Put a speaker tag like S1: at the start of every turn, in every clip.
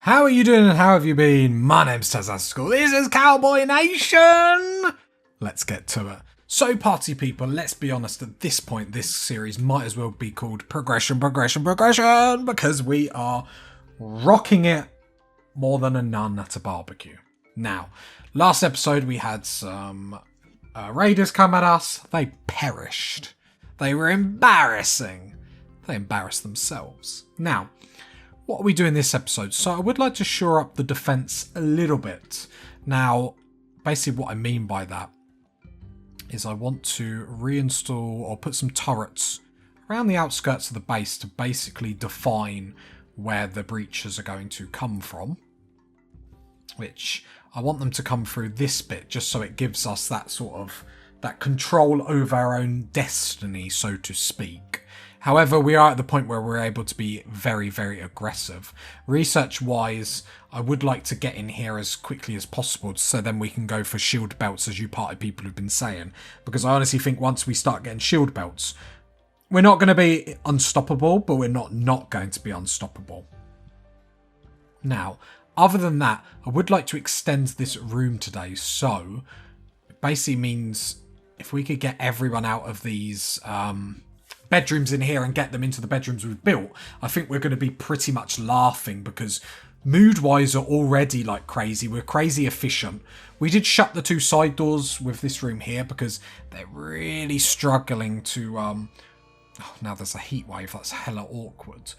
S1: How are you doing and how have you been? My name's Tazaskal. This is Cowboy Nation! Let's get to it. So party people, let's be honest, at this point this series might as well be called Progression because we are rocking it more than a nun at a barbecue. Now, last episode we had some raiders come at us. They perished. They were embarrassing. They embarrassed themselves. Now, what are we doing this episode? So I would like to shore up the defense a little bit. Now, basically what I mean by that is I want to reinstall or put some turrets around the outskirts of the base to basically define where the breaches are going to come from. Which I want them to come through this bit just so it gives us that sort of that control over our own destiny, so to speak. However, we are at the point where we're able to be very, very aggressive. Research-wise, I would like to get in here as quickly as possible so then we can go for shield belts, as you party people have been saying. Because I honestly think once we start getting shield belts, we're not going to be unstoppable, but we're not going to be unstoppable. Now, other than that, I would like to extend this room today. So, it basically means if we could get everyone out of these bedrooms in here and get them into the bedrooms we've built, I think we're going to be pretty much laughing because mood-wise are already like crazy. We're crazy efficient. We did shut the two side doors with this room here because they're really struggling to... Oh, now there's a heat wave. That's hella awkward.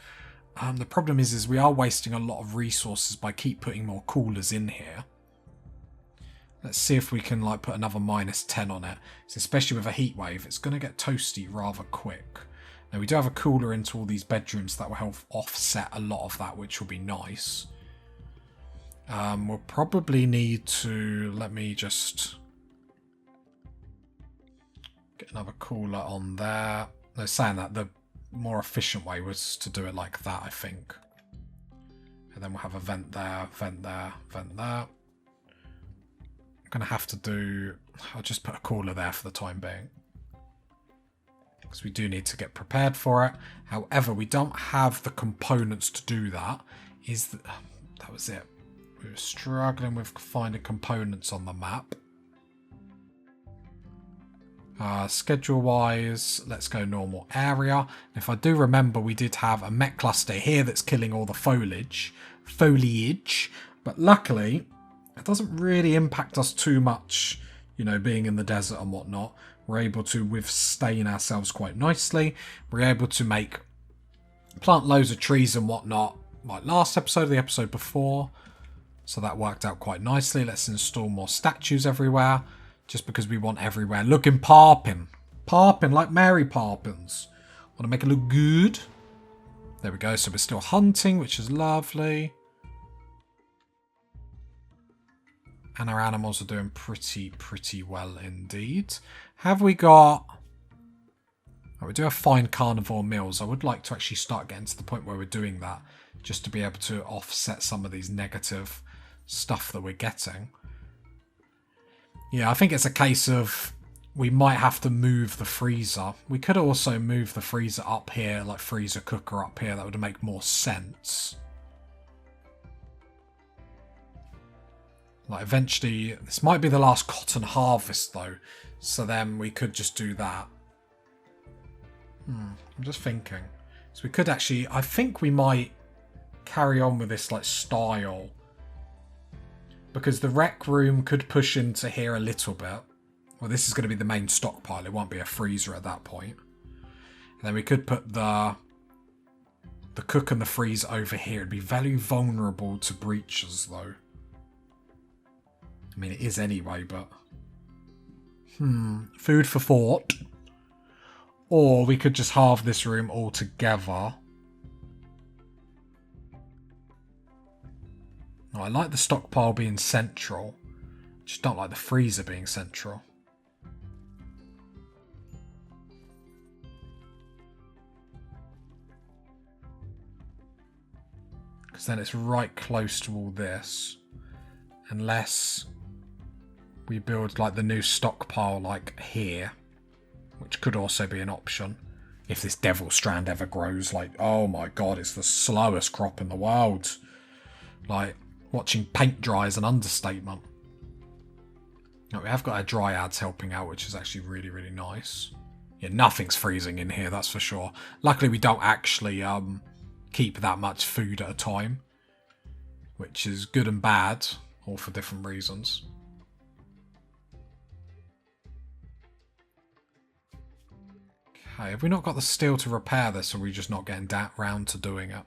S1: The problem is we are wasting a lot of resources by keep putting more coolers in here. Let's see if we can like put another -10 on it. So especially with a heat wave, it's going to get toasty rather quick. Now we do have a cooler into all these bedrooms that will help offset a lot of that, which will be nice. We'll probably need to... Let me just get another cooler on there. No, saying that, the more efficient way was to do it like that, I think. And then we'll have a vent there, vent there, vent there. I'm going to have to do... I'll just put a cooler there for the time being. Because we do need to get prepared for it. However, we don't have the components to do that. That was it. We were struggling with finding components on the map. Schedule-wise, let's go normal area. If I do remember, we did have a mech cluster here that's killing all the foliage. But luckily... it doesn't really impact us too much, you know, being in the desert and whatnot. We're able to sustain ourselves quite nicely. We're able to plant loads of trees and whatnot, like last episode, the episode before. So that worked out quite nicely. Let's install more statues everywhere, just because we want everywhere looking parpin. Parpin, like Mary Parpins. Want to make it look good. There we go. So we're still hunting, which is lovely. And our animals are doing pretty well indeed. Have we got... Oh, we do have fine carnivore meals. I would like to actually start getting to the point where we're doing that. Just to be able to offset some of these negative stuff that we're getting. Yeah, I think it's a case of... we might have to move the freezer. We could also move the freezer up here, like freezer cooker up here. That would make more sense. Like eventually, this might be the last cotton harvest though, so then we could just do that. I'm just thinking. So we could actually, I think we might carry on with this like style. Because the rec room could push into here a little bit. Well, this is going to be the main stockpile, it won't be a freezer at that point. And then we could put the cook and the freezer over here. It'd be very vulnerable to breaches though. I mean, it is anyway, but... food for thought. Or we could just halve this room altogether. Oh, I like the stockpile being central. Just don't like the freezer being central. Because then it's right close to all this. Unless... we build like the new stockpile like here, which could also be an option. If this devil strand ever grows, like, oh my god, it's the slowest crop in the world. Like, watching paint dry is an understatement. Now, we have got our dryads helping out, which is actually really, really nice. Yeah, nothing's freezing in here, that's for sure. Luckily, we don't actually keep that much food at a time, which is good and bad, all for different reasons. Okay, have we not got the steel to repair this, or are we just not getting round to doing it?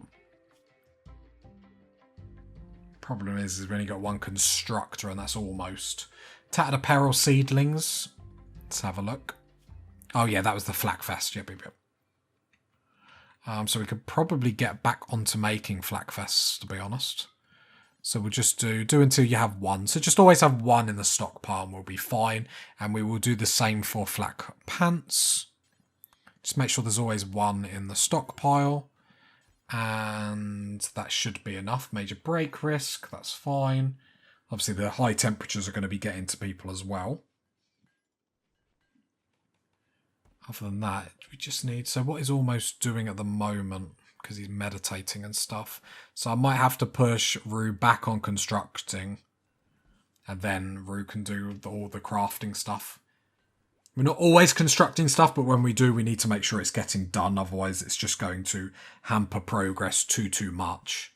S1: Problem is we only got one constructor, and that's almost. Tattered apparel seedlings. Let's have a look. Oh yeah, that was the Flakfest. Yep. So we could probably get back onto making Flakfests, to be honest. So we'll just do until you have one. So just always have one in the stockpile and we'll be fine. And we will do the same for flak pants. Just make sure there's always one in the stockpile. And that should be enough. Major break risk, that's fine. Obviously the high temperatures are going to be getting to people as well. Other than that, we just need... So what is Almost doing at the moment? Because he's meditating and stuff. So I might have to push Rue back on constructing. And then Rue can do all the crafting stuff. We're not always constructing stuff, but when we do, we need to make sure it's getting done. Otherwise, it's just going to hamper progress too much.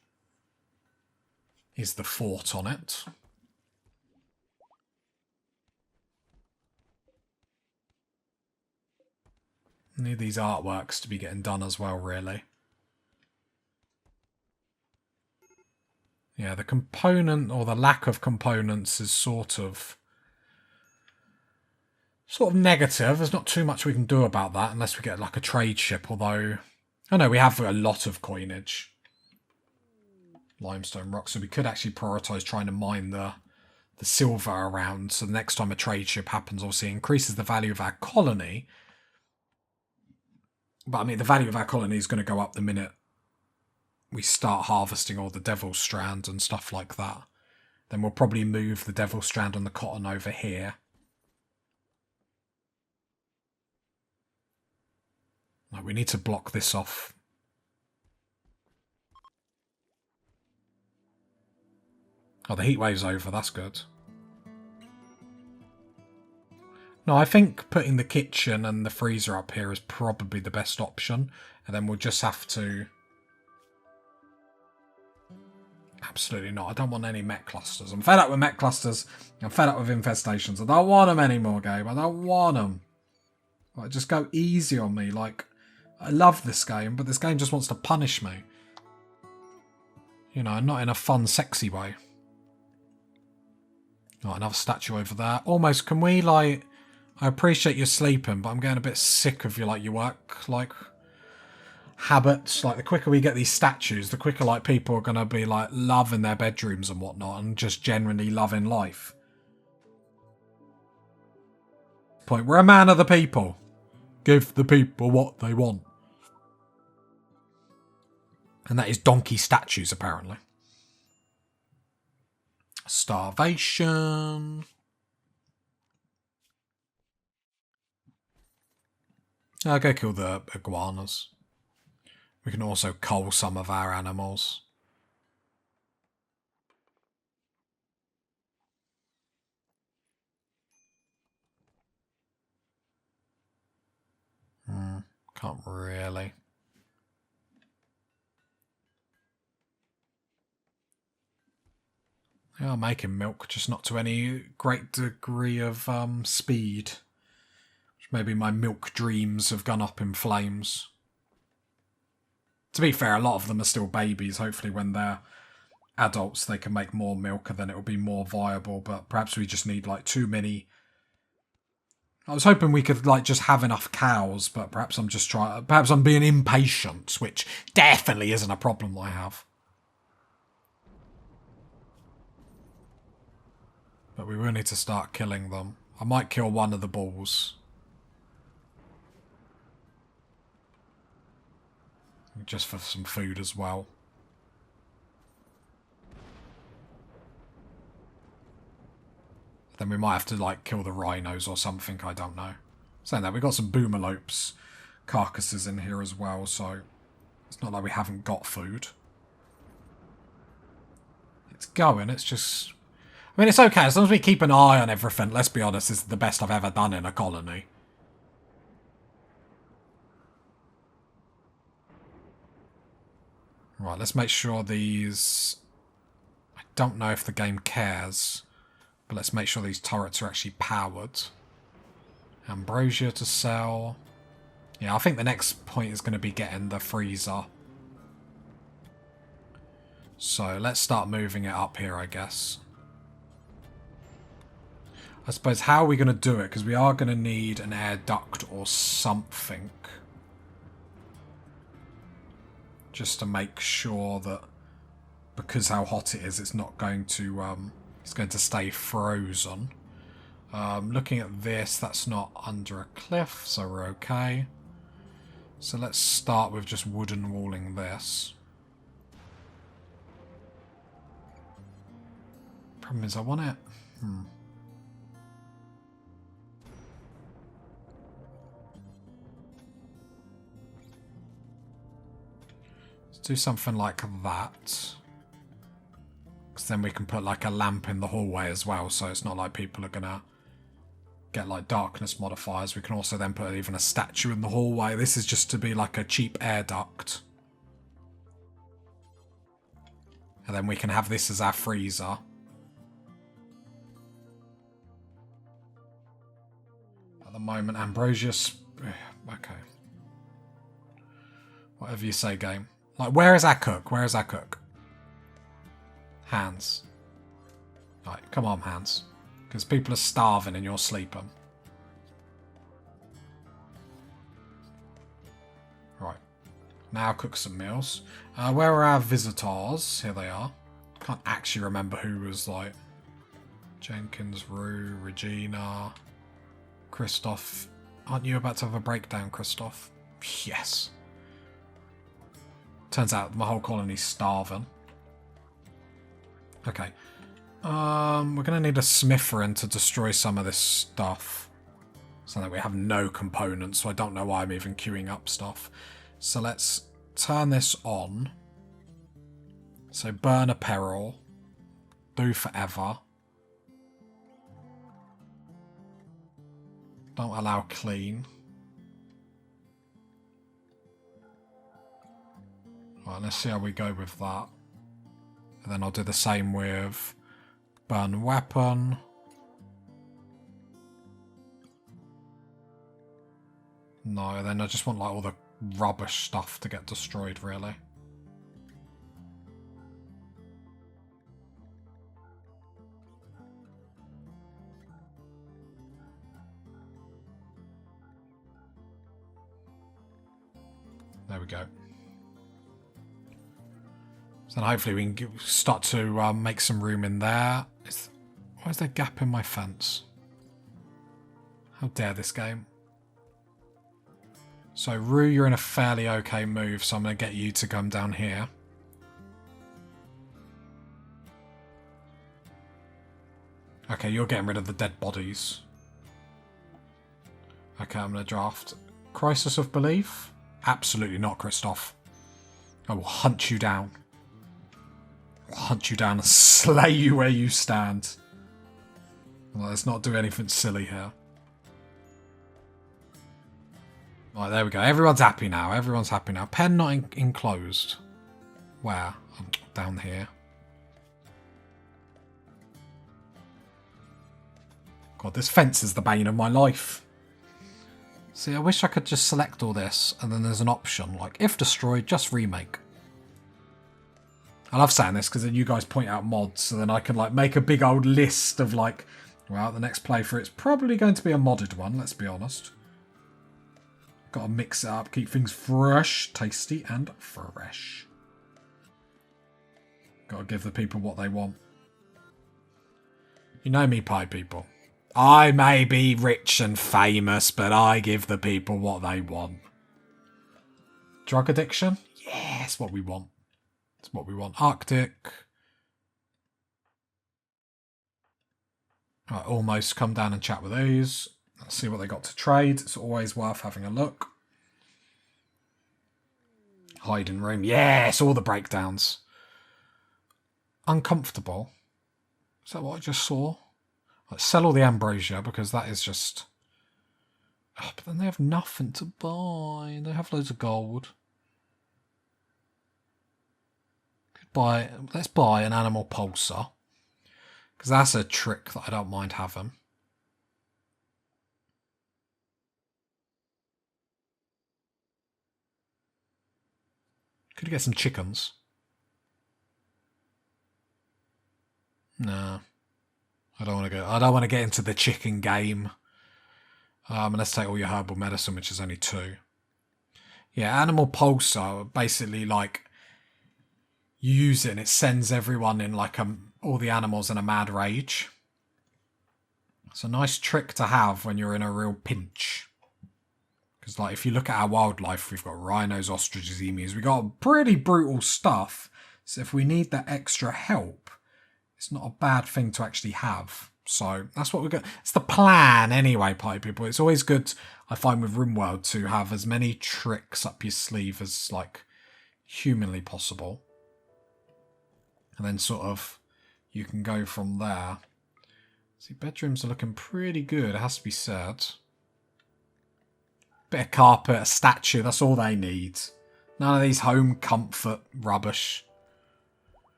S1: Is the fort on it? Need these artworks to be getting done as well, really. Yeah, the component or the lack of components is sort of negative. There's not too much we can do about that unless we get like a trade ship, although... Oh no, we have a lot of coinage. Limestone rock, so we could actually prioritise trying to mine the silver around, so the next time a trade ship happens, obviously it increases the value of our colony. But I mean, the value of our colony is going to go up the minute we start harvesting all the Devil's Strand and stuff like that. Then we'll probably move the Devil's Strand and the cotton over here. Like, we need to block this off. Oh, the heat wave's over. That's good. No, I think putting the kitchen and the freezer up here is probably the best option. And then we'll just have to... Absolutely not. I don't want any mech clusters. I'm fed up with mech clusters. I'm fed up with infestations. I don't want them anymore, game. I don't want them. Like, just go easy on me. Like, I love this game, but this game just wants to punish me. You know, not in a fun, sexy way. Right, another statue over there. Almost, can we, like... I appreciate you sleeping, but I'm getting a bit sick of your work, habits. Like, the quicker we get these statues, the quicker, people are going to be, loving their bedrooms and whatnot, and just generally loving life. Point. We're a man of the people. Give the people what they want. And that is donkey statues, apparently. Starvation. I'll go kill the iguanas. We can also cull some of our animals. Can't really. They are making milk, just not to any great degree of speed. Maybe my milk dreams have gone up in flames. To be fair, a lot of them are still babies. Hopefully when they're adults they can make more milk and then it'll be more viable. But perhaps we just need too many. I was hoping we could just have enough cows, but perhaps perhaps I'm being impatient, which definitely isn't a problem I have. But we will need to start killing them. I might kill one of the bulls. Just for some food as well. Then we might have to kill the rhinos or something, I don't know. Saying that, we've got some boomalopes carcasses in here as well, so it's not like we haven't got food. going. It's just... I mean, it's okay. As long as we keep an eye on everything, let's be honest, this is the best I've ever done in a colony. Right, let's make sure these... I don't know if the game cares, but let's make sure these turrets are actually powered. Ambrosia to sell. Yeah, I think the next point is going to be getting the freezer. So let's start moving it up here, I guess. I suppose, how are we going to do it? Because we are going to need an air duct or something. Just to make sure that, because how hot it is, it's not going to, it's going to stay frozen. Looking at this, that's not under a cliff, so we're okay. So let's start with just wooden walling this. Problem is, I want it... Let's do something like that. Because then we can put like a lamp in the hallway as well, so it's not like people are going to get like darkness modifiers. We can also then put even a statue in the hallway. This is just to be like a cheap air duct. And then we can have this as our freezer. At the moment, Ambrosius... Okay. Whatever you say, game. Like, where is our cook? Where is our cook? Hands. Right, come on, hands. Because people are starving and you're sleeping. Right. Now cook some meals. Where are our visitors? Here they are. Can't actually remember who was like... Jenkins, Rue, Regina... Christoph. Aren't you about to have a breakdown, Christoph? Yes. Turns out my whole colony's starving. Okay. We're going to need a smither in to destroy some of this stuff. So that we have no components, so I don't know why I'm even queuing up stuff. So let's turn this on. So burn apparel. Do forever. Don't allow clean. Right, let's see how we go with that. And then I'll do the same with burn weapon. No, then I just want like all the rubbish stuff to get destroyed, really. There we go. So then hopefully we can start to make some room in there. Why is there a gap in my fence? How dare this game. So Rue, you're in a fairly okay move, so I'm going to get you to come down here. Okay, you're getting rid of the dead bodies. Okay, I'm going to draft Crisis of Belief. Absolutely not, Christoph. I will hunt you down. I'll hunt you down and slay you where you stand. Well, let's not do anything silly here. Right, there we go. Everyone's happy now. Everyone's happy now. Pen not enclosed. Where? Oh, down here. God, this fence is the bane of my life. See, I wish I could just select all this, and then there's an option, like, if destroyed, just remake. I love saying this, because then you guys point out mods, so then I can, like, make a big old list of, like, well, the next playthrough, it's probably going to be a modded one, let's be honest. Got to mix it up, keep things fresh, tasty, and fresh. Got to give the people what they want. You know me, pie people. I may be rich and famous, but I give the people what they want. Drug addiction? Yeah, it's what we want. It's what we want. Arctic. Right, almost come down and chat with these. Let's see what they got to trade. It's always worth having a look. Hiding room. Yes, all the breakdowns. uncomfortable. Is that what I just saw? Let's sell all the ambrosia because that is just... Oh, but then they have nothing to buy. They have loads of gold. Let's buy an animal pulsar. Because that's a trick that I don't mind having. Could you get some chickens? No. I don't want to get into the chicken game. And let's take all your herbal medicine, which is only 2. Yeah, animal pulsar, basically like you use it and it sends everyone in like all the animals in a mad rage. It's a nice trick to have when you're in a real pinch. Because like if you look at our wildlife, we've got rhinos, ostriches, emus. We've got pretty brutal stuff. So if we need that extra help, it's not a bad thing to actually have. So that's what we're going. It's the plan anyway, party people. It's always good, I find, with Rimworld to have as many tricks up your sleeve as like humanly possible. And then sort of you can go from there. See, bedrooms are looking pretty good, it has to be said. Bit of carpet, a statue, that's all they need. None of these home comfort rubbish.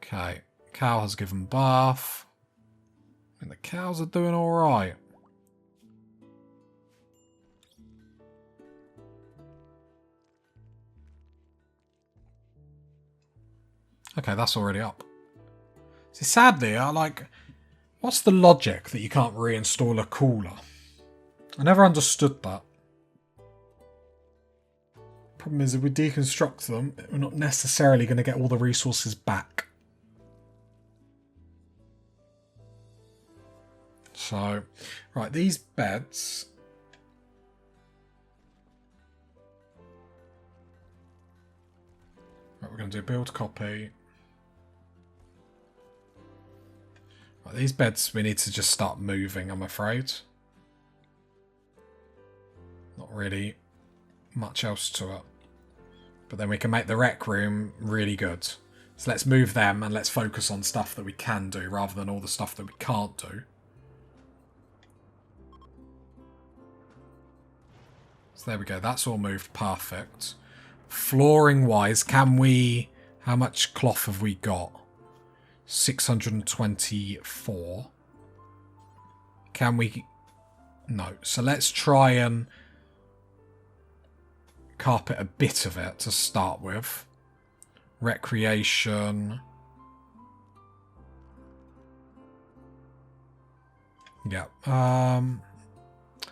S1: Okay, cow has given birth. And the cows are doing alright. Okay, that's already up. See, sadly, what's the logic that you can't reinstall a cooler? I never understood that. Problem is, if we deconstruct them, we're not necessarily going to get all the resources back. So, right, these beds... Right, we're going to do build copy. Right, these beds we need to just start moving, I'm afraid. Not really much else to it. But then we can make the rec room really good. So let's move them and let's focus on stuff that we can do rather than all the stuff that we can't do. So there we go, that's all moved perfect. Flooring wise, can we... How much cloth have we got? 624. Can we... No. So let's try and carpet a bit of it to start with. Recreation. Yeah.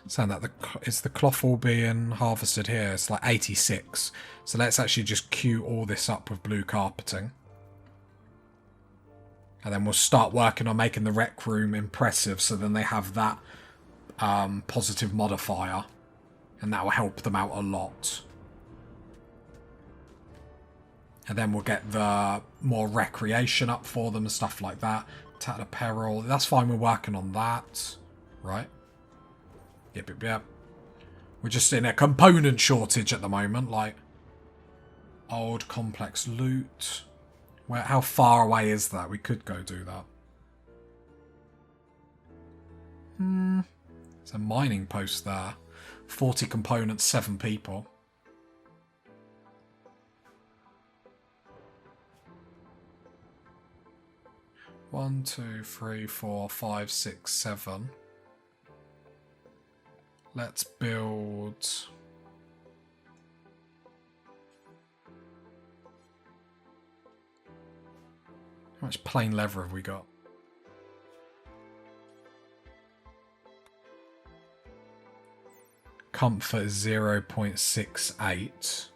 S1: Saying that is the cloth all being harvested here? It's like 86. So let's actually just queue all this up with blue carpeting. And then we'll start working on making the rec room impressive so then they have that positive modifier. And that will help them out a lot. And then we'll get the more recreation up for them and stuff like that. Tattered apparel. That's fine, we're working on that. Right? Yep. We're just in a component shortage at the moment. Like, old complex loot. How far away is that? We could go do that. There's a mining post there. 40 components, 7 people. One, 2, 3, 4, 5, 6, 7. Let's build... How much plain leather have we got? Comfort is 0.68.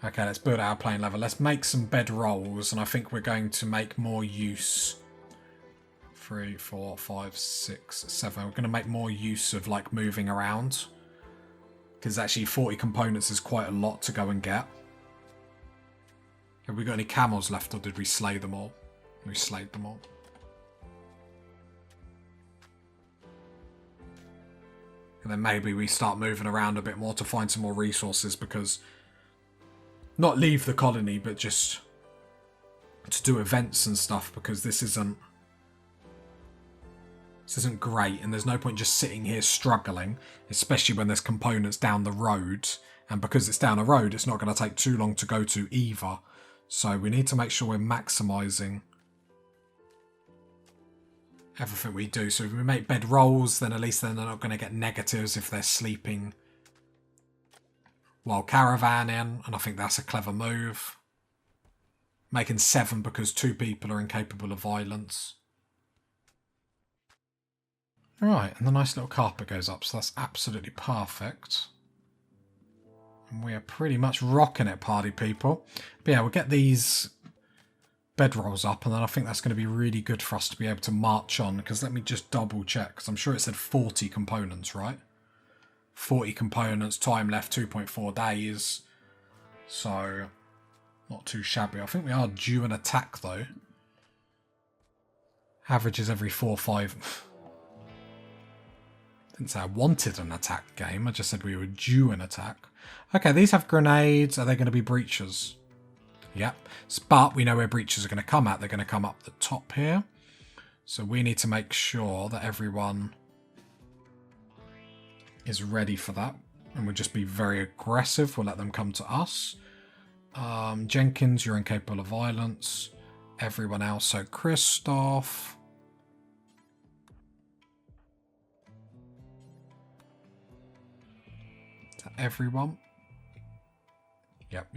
S1: Okay, let's build our plain leather. Let's make some bed rolls, and I think we're going to make more use... 3, 4, 5, 6, 7. We're going to make more use of like moving around. Because actually 40 components is quite a lot to go and get. Have we got any camels left or did we slay them all? We slayed them all. And then maybe we start moving around a bit more to find some more resources because not leave the colony, but just to do events and stuff, because this isn't great, and there's no point just sitting here struggling, especially when there's components down the road, and because it's down a road, it's not going to take too long to go to either. So we need to make sure we're maximising everything we do. So if we make bed rolls, then at least then they're not going to get negatives if they're sleeping while caravanning, and I think that's a clever move. Making 7 because 2 people are incapable of violence. Right, and the nice little carpet goes up, so that's absolutely perfect. And we are pretty much rocking it, party people. But yeah, we'll get these bedrolls up, and then I think that's going to be really good for us to be able to march on, because let me just double check, because I'm sure it said 40 components, right? 40 components, time left 2.4 days. So, not too shabby. I think we are due an attack, though. Averages every 4 or 5... Didn't say I wanted an attack game, I just said we were due an attack. Okay, these have grenades. Are they going to be breachers? Yep. But we know where breachers are going to come at. They're going to come up the top here. So we need to make sure that everyone is ready for that. And we'll just be very aggressive. We'll let them come to us. Jenkins, you're incapable of violence. Everyone else, so Christoph. Is that everyone? Yep.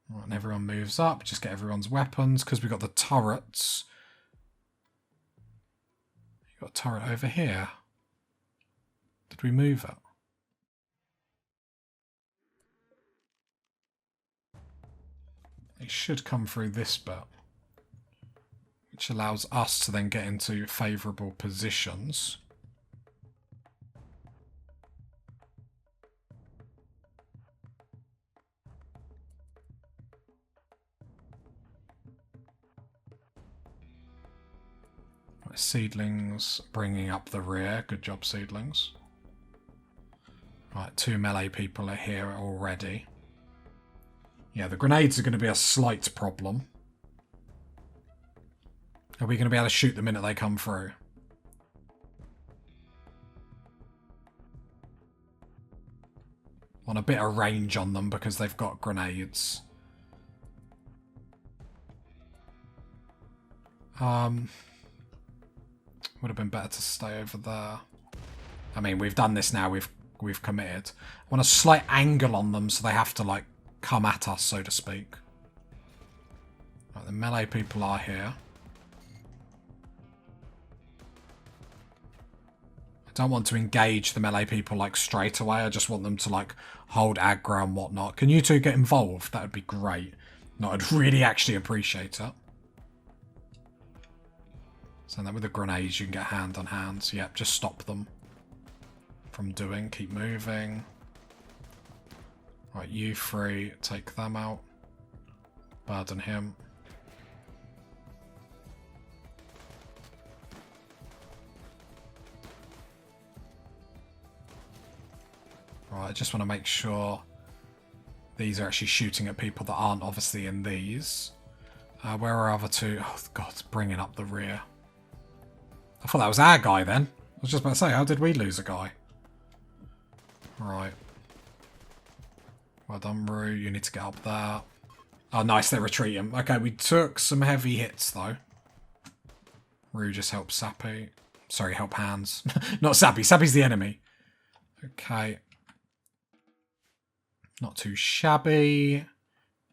S1: Right, and everyone moves up. Just get everyone's weapons, because we've got the turrets. You've got a turret over here. Did we move it? It should come through this bit, which allows us to then get into favourable positions. Seedlings bringing up the rear. Good job, seedlings. Right, 2 melee people are here already. Yeah, the grenades are going to be a slight problem. Are we going to be able to shoot the minute they come through? Want a bit of range on them because they've got grenades. Would have been better to stay over there. I mean, we've done this now. We've committed. I want a slight angle on them so they have to, like, come at us, so to speak. Right, the melee people are here. I don't want to engage the melee people, like, straight away. I just want them to, like, hold aggro and whatnot. Can you two get involved? That would be great. No, I'd really actually appreciate it. So then with the grenades, you can get hand on hands. Yep, just stop them from doing. Keep moving. Right, you three, take them out. Burden him. Right, I just want to make sure these are actually shooting at people that aren't obviously in these. Where are our other two? Oh, God, bringing up the rear. I thought that was our guy then. I was just about to say, how did we lose a guy? Right. Well done, Rue. You need to get up there. Oh, nice. They're retreating. Okay, we took some heavy hits, though. Rue just helped Sappy. Sorry, help Hands. Not Sappy. Sappy's the enemy. Okay. Not too shabby.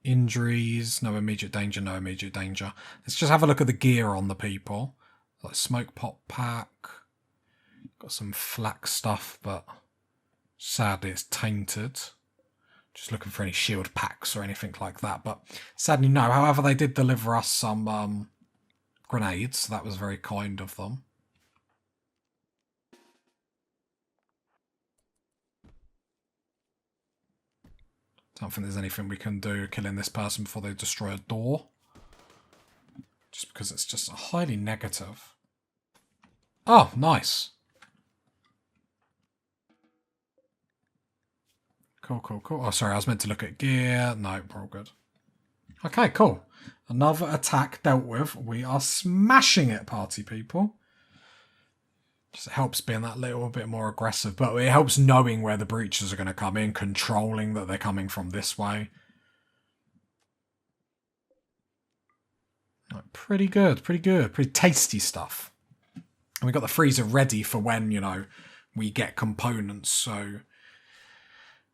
S1: Injuries. No immediate danger. No immediate danger. Let's just have a look at the gear on the people. Like smoke pop pack. Got some flak stuff, but sadly it's tainted. Just looking for any shield packs or anything like that, but sadly no. However, they did deliver us some grenades, so that was very kind of them. Don't think there's anything we can do killing this person before they destroy a door. Just because it's just highly negative. Oh, nice. Cool, cool, cool. Oh, sorry, I was meant to look at gear. No, we're all good. Okay, cool. Another attack dealt with. We are smashing it, party people. Just helps being that little bit more aggressive, but it helps knowing where the breaches are going to come in, controlling that they're coming from this way. Right, pretty good, pretty good. Pretty tasty stuff. And we got the freezer ready for when, you know, we get components, so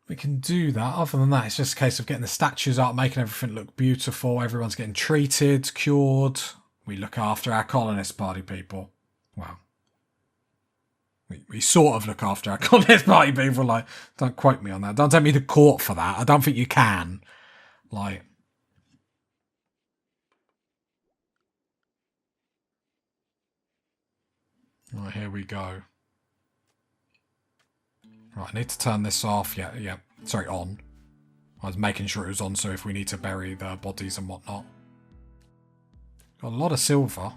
S1: we can do that. Other than that, it's just a case of getting the statues up, making everything look beautiful. Everyone's getting treated, cured. We look after our colonist party people. Wow. We sort of look after our colonist party people. Like, don't quote me on that. Don't take me to court for that. I don't think you can. Like, right, here we go. Right, I need to turn this off. Yeah. Sorry, on. I was making sure it was on, so if we need to bury the bodies and whatnot. Got a lot of silver.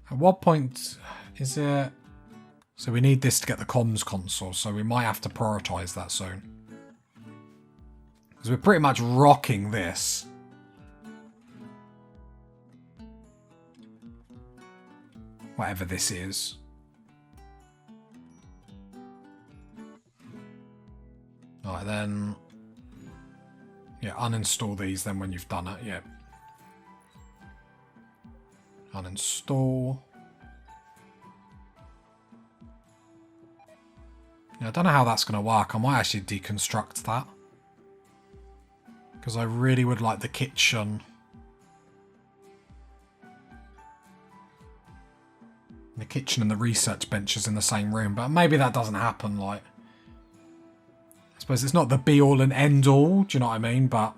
S1: At what point is it... So we need this to get the comms console, so we might have to prioritise that soon. Because we're pretty much rocking this. Whatever this is. Alright, then... Yeah, uninstall these then when you've done it, yeah. Uninstall. Yeah, I don't know how that's going to work. I might actually deconstruct that. Because I really would like the kitchen. The kitchen and the research benches in the same room. But maybe that doesn't happen, like... I suppose it's not the be-all and end-all, do you know what I mean? But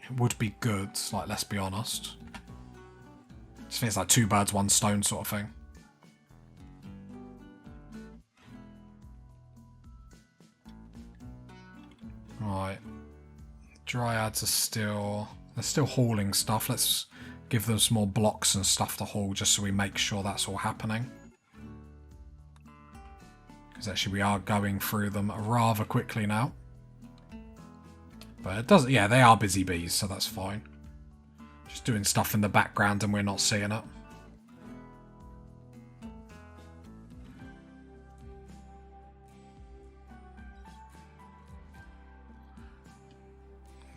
S1: it would be good, like, let's be honest. I just think it's like 2 birds, 1 stone sort of thing. Right. Dryads are still... They're still hauling stuff. Let's give them some more blocks and stuff to haul just so we make sure that's all happening. Because actually we are going through them rather quickly now. But it doesn't... Yeah, they are busy bees, so that's fine. Just doing stuff in the background and we're not seeing it.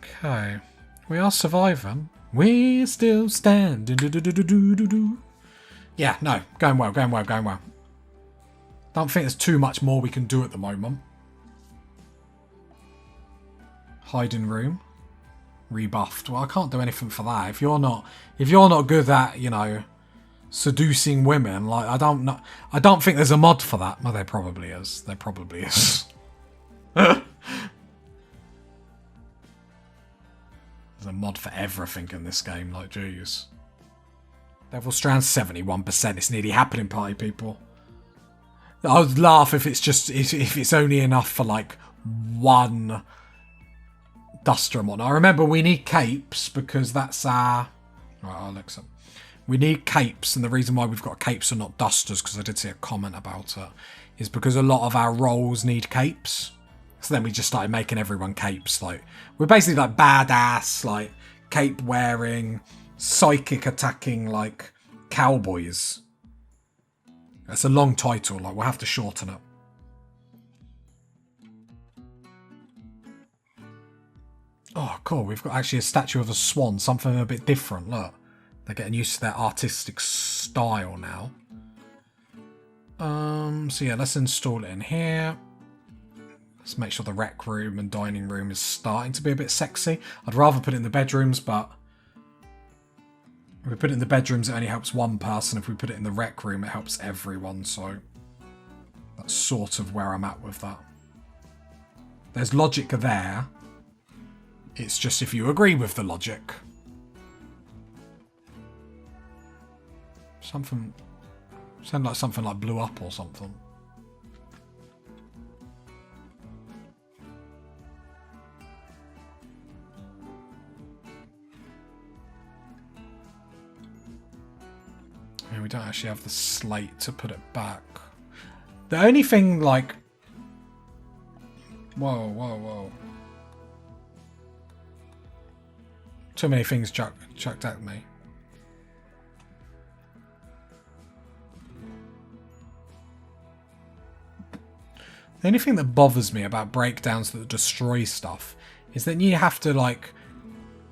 S1: Okay. We are surviving. We're still standing. Yeah, no. Going well, going well, going well. Don't think there's too much more we can do at the moment. Hiding room. Rebuffed. Well, I can't do anything for that. If you're not good at, you know, seducing women, like I don't think there's a mod for that. Well, there probably is. There probably is. There's a mod for everything in this game, like jeez. Devil Strand 71%. It's nearly happening, party people. I would laugh if it's just if it's only enough for like 1 duster and whatnot. I remember we need capes because that's our... Right, Alexa. We need capes, and the reason why we've got capes and not dusters, because I did see a comment about it, is because a lot of our roles need capes. So then we just started making everyone capes. Like, we're basically like badass, like cape wearing, psychic attacking, like cowboys. It's a long title, like we'll have to shorten it. Oh, cool. We've got actually a statue of a swan, something a bit different. Look, they're getting used to their artistic style now. So yeah, let's install it in here. Let's make sure the rec room and dining room is starting to be a bit sexy. I'd rather put it in the bedrooms, but if we put it in the bedrooms, it only helps 1 person. If we put it in the rec room, it helps everyone. So that's sort of where I'm at with that. There's logic there. It's just if you agree with the logic. Something... Sound like something like blew up or something. I mean, we don't actually have the slate to put it back. The only thing, like... Whoa, whoa, whoa. Too many things chucked at me. The only thing that bothers me about breakdowns that destroy stuff is that you have to, like,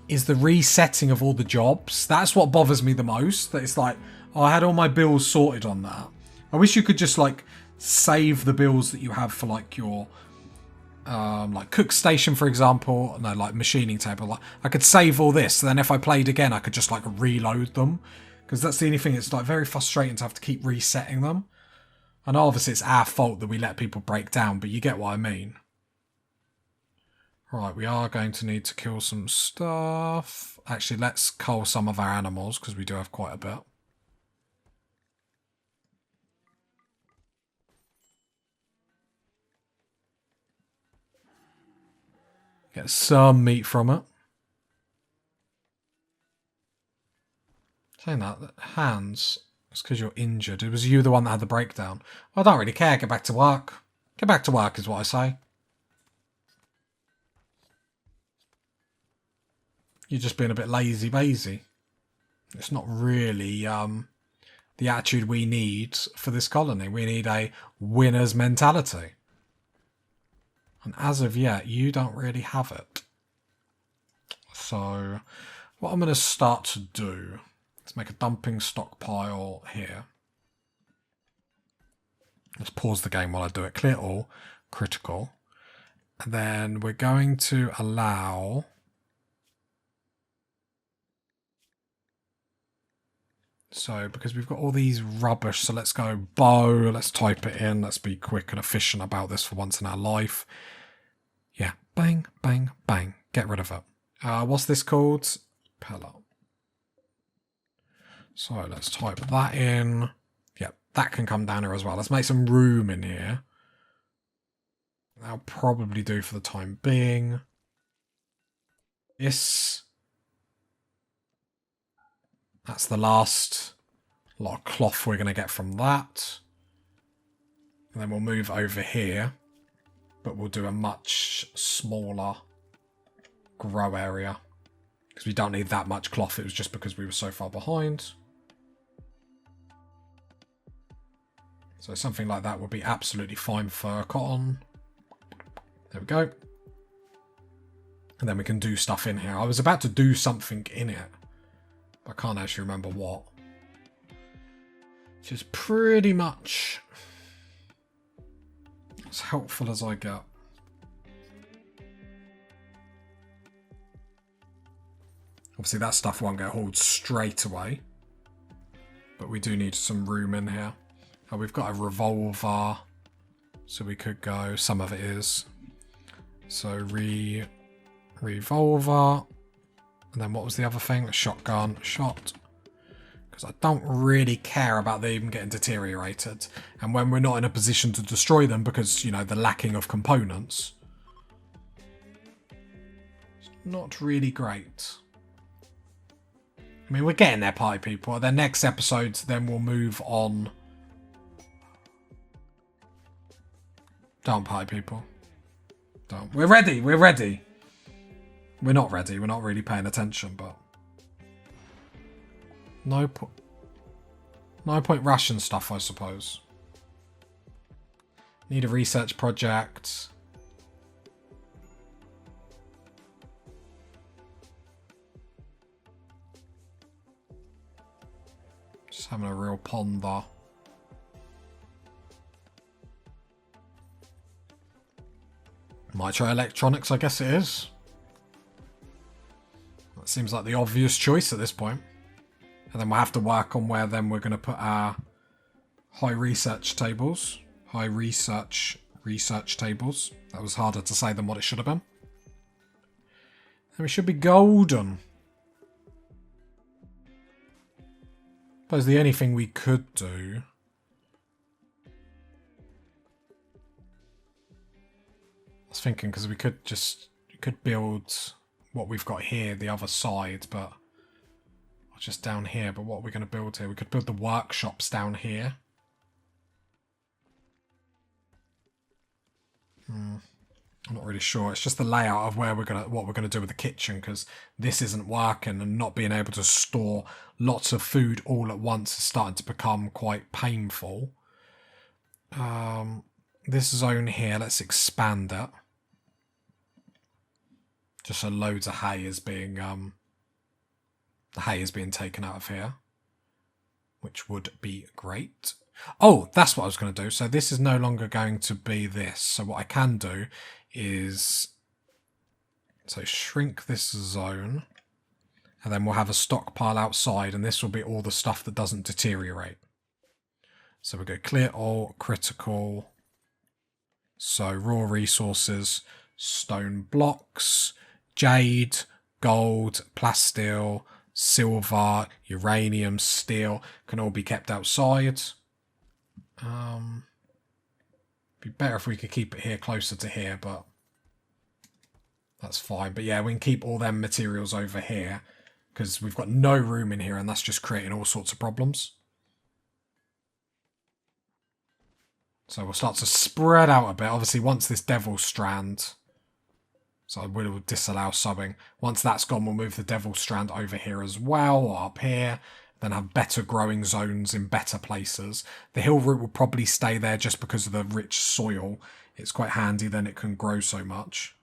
S1: is the resetting of all the jobs. That's what bothers me the most. That it's like, oh, I had all my bills sorted on that. I wish you could just, like, save the bills that you have for, like, your like cook station, for example. No, like machining table. Like, I could save all this, so then if I played again, I could just, like, reload them. Because that's the only thing. It's, like, very frustrating to have to keep resetting them. And obviously it's our fault that we let people break down, but you get what I mean. Right, we are going to need to kill some stuff. Actually, let's cull some of our animals, because we do have quite a bit. Get some meat from it. Saying that, hands, it's because you're injured. It was you the one that had the breakdown. I don't really care, get back to work. Get back to work is what I say. You're just being a bit lazy-bazy. It's not really the attitude we need for this colony. We need a winner's mentality. And as of yet, you don't really have it. So, what I'm going to start to do is make a dumping stockpile here. Let's pause the game while I do it. Clear all, critical. And then we're going to allow... So, because we've got all these rubbish, so let's go bow, let's type it in, let's be quick and efficient about this for once in our life. Yeah, bang, bang, bang. Get rid of it. What's this called? Pillar. So, let's type that in. Yeah, that can come down here as well. Let's make some room in here. That'll probably do for the time being. This... That's the last lot of cloth we're going to get from that. And then we'll move over here. But we'll do a much smaller grow area. Because we don't need that much cloth. It was just because we were so far behind. So something like that would be absolutely fine for cotton. There we go. And then we can do stuff in here. I was about to do something in it. I can't actually remember what. Which is pretty much as helpful as I get. Obviously that stuff won't get hauled straight away. But we do need some room in here. Oh, we've got a revolver. So we could go, some of it is. So revolver. And then what was the other thing? A shotgun. Shot. Because I don't really care about them even getting deteriorated. And when we're not in a position to destroy them because, you know, the lacking of components. It's not really great. I mean, we're getting there, party people. The next episode, then we'll move on. Don't, party people. Don't. We're ready. We're ready. We're not ready. We're not really paying attention, but... No point rushing stuff, I suppose. Need a research project. Just having a real ponder. Might try electronics, I guess it is. That seems like the obvious choice at this point. And then we'll have to work on where then we're going to put our high research tables. High research tables. That was harder to say than what it should have been. And we should be golden. I suppose the only thing we could do... I was thinking because we could build what we've got here, the other side, but... Just down here, but what are we going to build here? We could build the workshops down here. I'm not really sure. It's just the layout of what we're gonna do with the kitchen, because this isn't working, and not being able to store lots of food all at once is starting to become quite painful. This zone here, let's expand it. Just so loads of hay is being taken out of here, which would be great. Oh, that's what I was going to do. So this is no longer going to be this. So what I can do is, so shrink this zone, and then we'll have a stockpile outside, and this will be all the stuff that doesn't deteriorate. So we'll go clear all, critical. So raw resources, stone blocks, jade, gold, plasteel, silver, uranium, steel can all be kept outside. Be better if we could keep it here closer to here, but that's fine. But yeah, we can keep all them materials over here because we've got no room in here, and that's just creating all sorts of problems. So we'll start to spread out a bit. Obviously, once this devil strand, so I will disallow subbing. Once that's gone, we'll move the devil strand over here as well, or up here. Then have better growing zones in better places. The hill root will probably stay there just because of the rich soil. It's quite handy, then it can grow so much.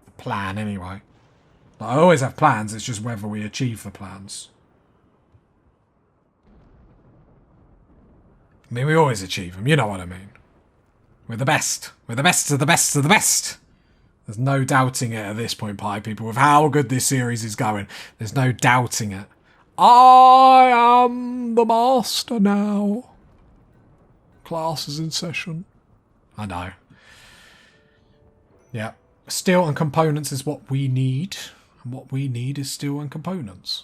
S1: The plan, anyway. Like, I always have plans, it's just whether we achieve the plans. I mean, we always achieve them, you know what I mean. We're the best. We're the best of the best of the best. There's no doubting it at this point, Pie People, with how good this series is going. There's no doubting it. I am the master now. Class is in session. I know. Yeah. Steel and components is what we need. And what we need is steel and components.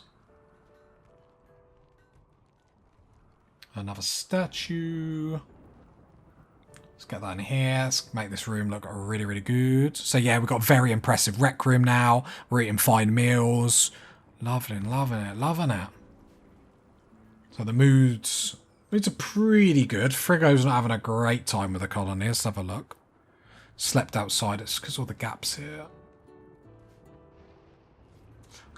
S1: Another statue. Let's get that in here. Let's make this room look really, really good. So yeah, we've got a very impressive rec room now. We're eating fine meals. Loving it. So the moods are pretty good. Friggo's not having a great time with the colony. Let's have a look. Slept outside. It's because all the gaps here.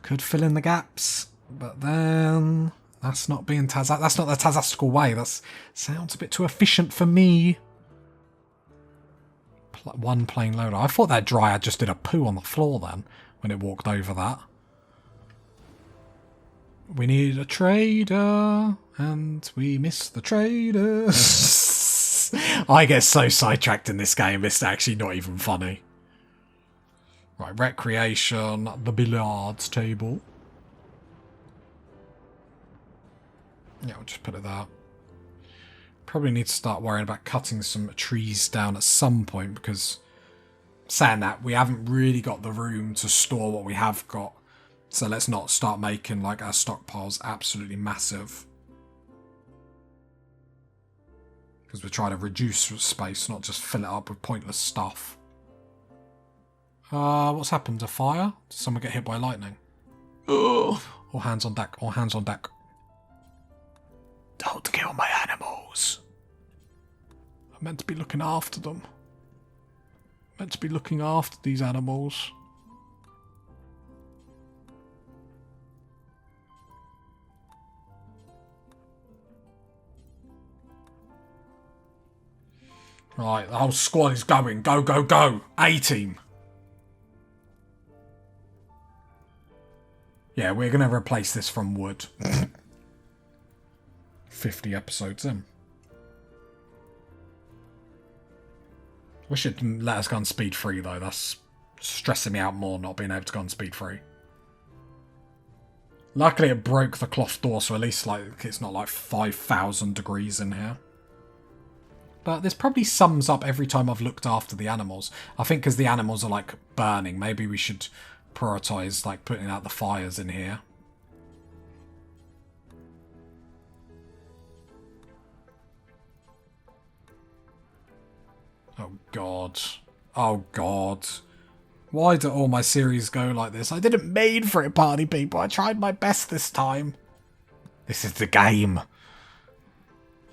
S1: Could fill in the gaps, but then that's not being that's not the Tazastical way. That sounds a bit too efficient for me. One plain loader. I thought that dryad just did a poo on the floor then when it walked over that. We need a trader, and we miss the traders. I get so sidetracked in this game, it's actually not even funny. Right, recreation, the billiards table. Yeah, we'll just put it there. Probably need to start worrying about cutting some trees down at some point, because saying that, we haven't really got the room to store what we have got. So let's not start making like our stockpiles absolutely massive. Because we're trying to reduce space, not just fill it up with pointless stuff. What's happened? A fire? Did someone get hit by lightning? Ugh. All hands on deck, all hands on deck. Don't kill my animals. I'm meant to be looking after them. I'm meant to be looking after these animals. Right, the whole squad is going. Go, go, go. A-team. Yeah, we're going to replace this from wood. 50 episodes in. Wish it didn't let us go on speed 3 though. That's stressing me out more not being able to go on speed 3. Luckily it broke the cloth door, so at least like it's not like 5,000 degrees in here. But this probably sums up every time I've looked after the animals. I think because the animals are like burning, maybe we should prioritise like putting out the fires in here. Oh god. Oh god. Why do all my series go like this? I didn't mean for it, party people. I tried my best this time. This is the game.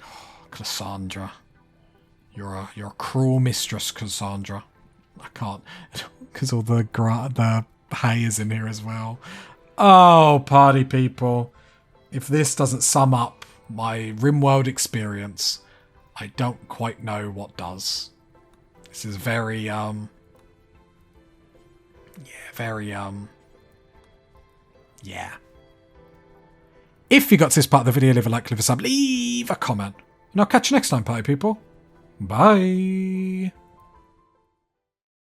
S1: Oh, Cassandra. You're a cruel mistress, Cassandra. I can't, because all the hay is in here as well. Oh, party people. If this doesn't sum up my Rimworld experience, I don't quite know what does. This is very, yeah. If you got to this part of the video, leave a like, leave a sub, leave a comment. And I'll catch you next time, party people. Bye.